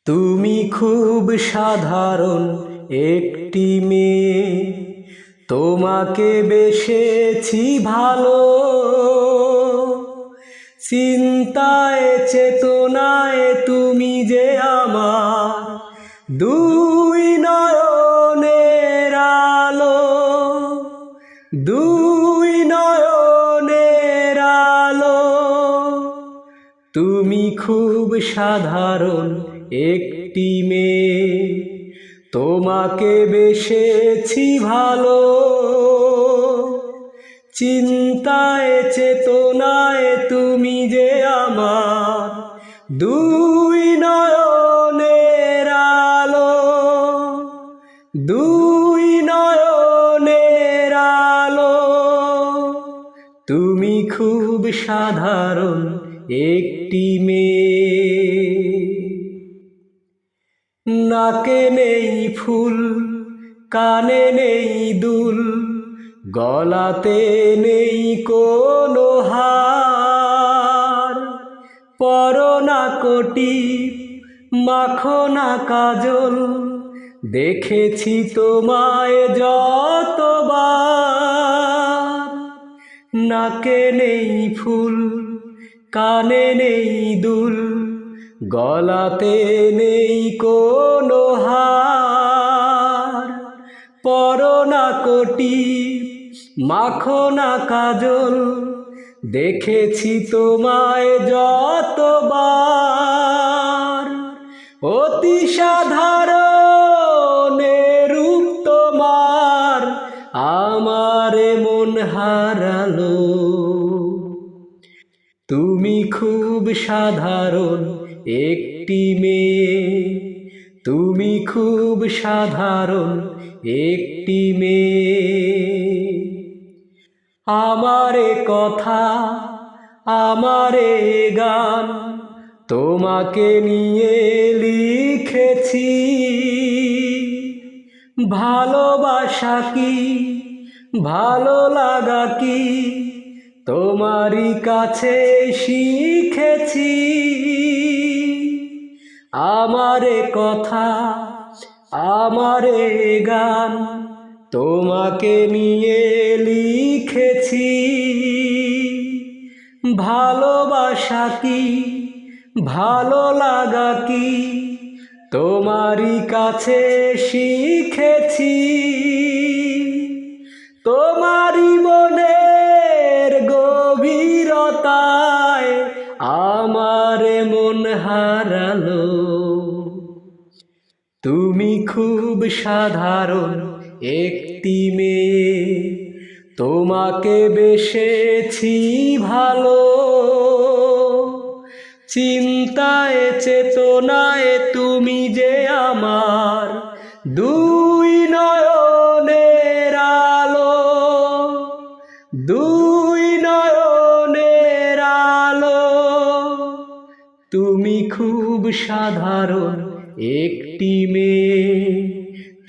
তুমি খুব সাধারণ একটি মেয়ে, তোমাকে বেসেছি ভালো। চিন্তায় চেতনায় তুমি যে আমার দুই নয়নের আলো, দুই নয়নের আলো। তুমি খুব সাধারণ একটি মেয়ে, তোমাকে বেসেছি ভালো। চিন্তায় চেতনায় তুমি যে আমার দুই নয়নের আলো, দুই নয়নের আলো। তুমি খুব সাধারণ একটি মেয়ে। নাকে নেই ফুল, কানে নেই দুল, গলাতে নেই কোনো হার। পরো না কোটি, মাখো না কাজল, দেখেছি তোমায় যতবার। নাকে নেই ফুল, কানে নেই দুল, গলাতে নেই কোনো হার। পরো না কোটি, মাখো না কাজল, দেখেছি তোমায় যতবার। অতি সাধারণ রূপ তোমার আমার মন হারালো। তুমি খুব সাধারণ একটি মেয়ে, তুমি খুব সাধারণ একটি মেয়ে। আমারে কথা, আমারে গান, তোমাকে নিয়ে লিখেছি। ভালোবাসা কি, ভালো লাগা কি, তোমারই কাছে শিখেছি। আমারে কথা, আমারে গান, তোমাকে নিয়ে লিখেছি। ভালোবাসা কি, ভালো লাগা কি, তোমারই কাছে শিখেছি। তোমারই মনের গভীরতায় আমার মন হারালো। তুমি খুব সাধারণ একটি মেয়ে, তোমাকে বেসেছি ভালো। চিন্তায় চেতনায় তুমি যে আমার দুই নয়নের আলো, দুই নয়নের আলো। তুমি খুব সাধারণ একটি মেয়ে,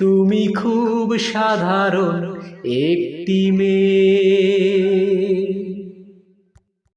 তুমি খুব সাধারণ একটি মেয়ে।